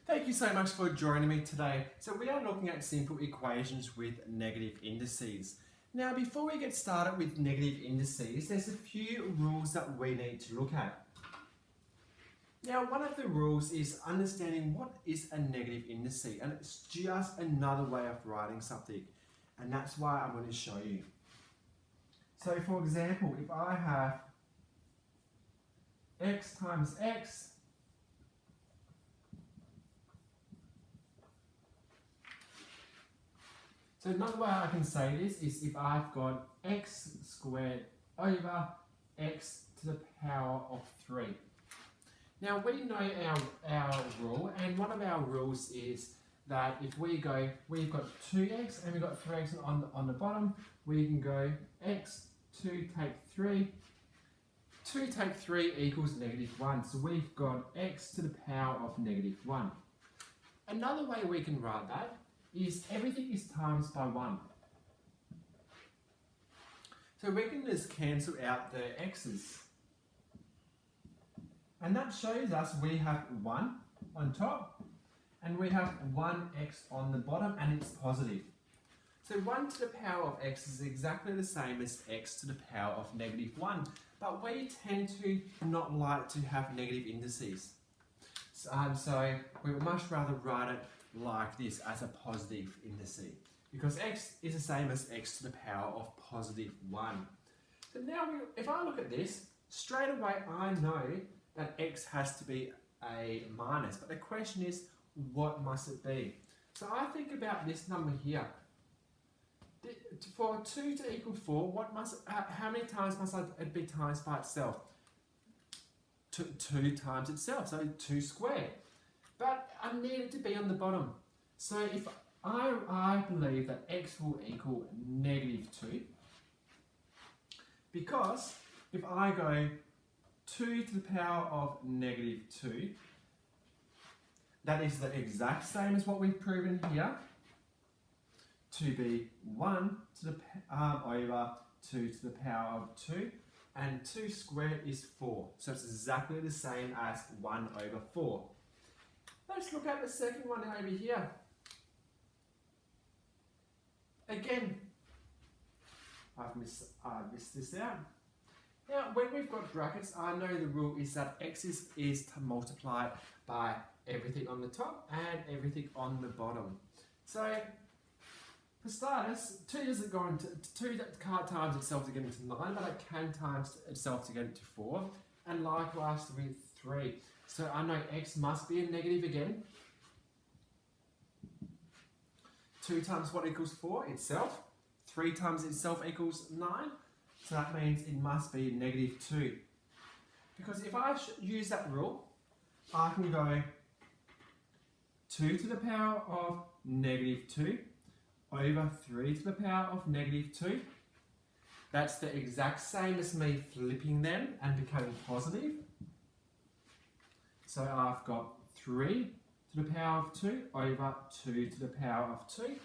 Thank you so much for joining me today. So we are looking at simple equations with negative indices. Now before we get started with negative indices, there's a few rules that we need to look at. Now one of the rules is understanding what is a negative indice, and it's just another way of writing something, and that's why I'm going to show you. So for example, if I have x times x so another way I can say this is if I've got x squared over x to the power of 3. Now we know our rule, and one of our rules is that if we've got 2x and we've got 3x on the bottom, we can go x 2 take 3. 2 take 3 equals -1, so we've got x to the power of -1. Another way we can write that is everything is times by 1. So we can just cancel out the x's. And that shows us we have 1 on top and we have 1x on the bottom, and it's positive. So 1 to the power of x is exactly the same as x to the power of -1, but we tend to not like to have negative indices. So we would much rather write it like this as a positive indice, because x is the same as x to the power of +1. So now if I look at this, straight away I know that x has to be a minus, but the question is, what must it be? So I think about this number here. For 2 to equal 4, how many times must it be times by itself? 2 times itself, so 2 squared. But I need it to be on the bottom. So if I believe that x will equal -2, because if I go 2 to the power of -2, that is the exact same as what we've proven here, to be 1 to the over 2 to the power of 2, and 2 squared is 4. So it's exactly the same as 1 over 4. Let's look at the second one over here. Again, I've missed this out. Now, when we've got brackets, I know the rule is that x is to multiply by everything on the top and everything on the bottom. So, for starters, 2 can't times itself to get into 9, but it can times itself to get into 4, and likewise with 3. So I know x must be a negative again. 2 times what equals 4? Itself. 3 times itself equals 9. So that means it must be -2. Because if I use that rule, I can go 2 to the power of -2 over 3 to the power of -2. That's the exact same as me flipping them and becoming positive. So I've got 3 to the power of 2 over 2 to the power of 2.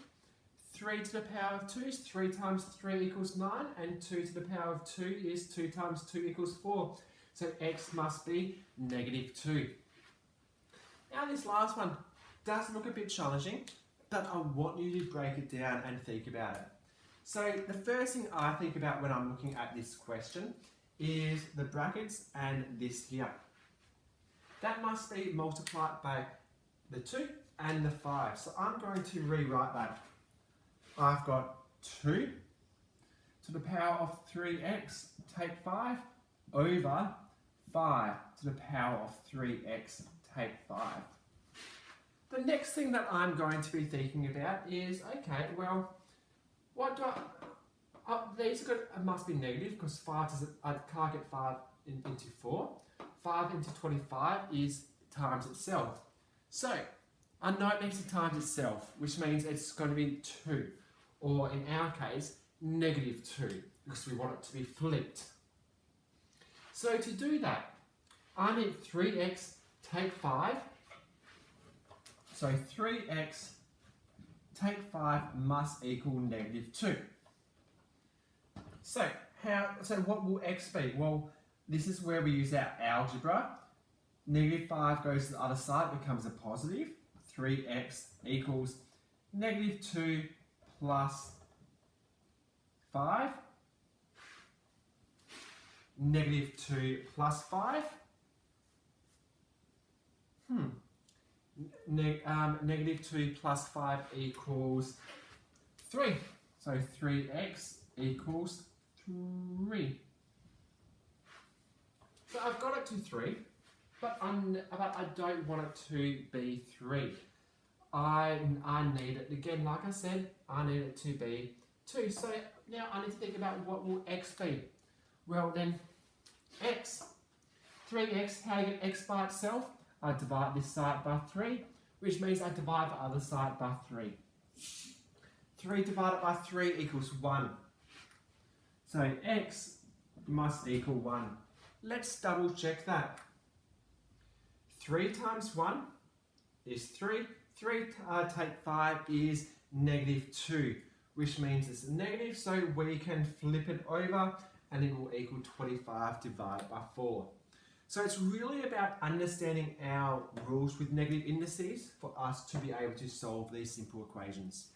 3 to the power of 2 is 3 times 3 equals 9, and 2 to the power of 2 is 2 times 2 equals 4. So x must be -2. Now this last one does look a bit challenging, but I want you to break it down and think about it. So the first thing I think about when I'm looking at this question is the brackets and this here. That must be multiplied by the 2 and the 5. So I'm going to rewrite that. I've got 2 to the power of 3x take 5 over 5 to the power of 3x take 5. The next thing that I'm going to be thinking about is, okay, well, what do these must be negative, because I can't get 5 into 4. 5 into 25 is times itself. So I know it needs to times itself, which means it's going to be 2, or in our case, -2, because we want it to be flipped. So to do that, I need 3x take 5. So 3x take 5 must equal -2. So what will x be? Well, this is where we use our algebra. -5 goes to the other side, becomes a positive. 3x equals negative 2 plus 5. Negative 2 plus 5. Negative 2 plus 5 equals 3. So 3x equals 3. So I've got it to 3, but I don't want it to be 3. I need it, again, like I said, I need it to be 2. So now I need to think about what will x be. Well then, x, 3x, how do you get x by itself? I divide this side by 3, which means I divide the other side by 3. 3 divided by 3 equals 1. So x must equal 1. Let's double check that. 3 times 1 is 3. 3 take 5 is negative 2, which means it's negative, so we can flip it over and it will equal 25 divided by 4. So it's really about understanding our rules with negative indices for us to be able to solve these simple equations.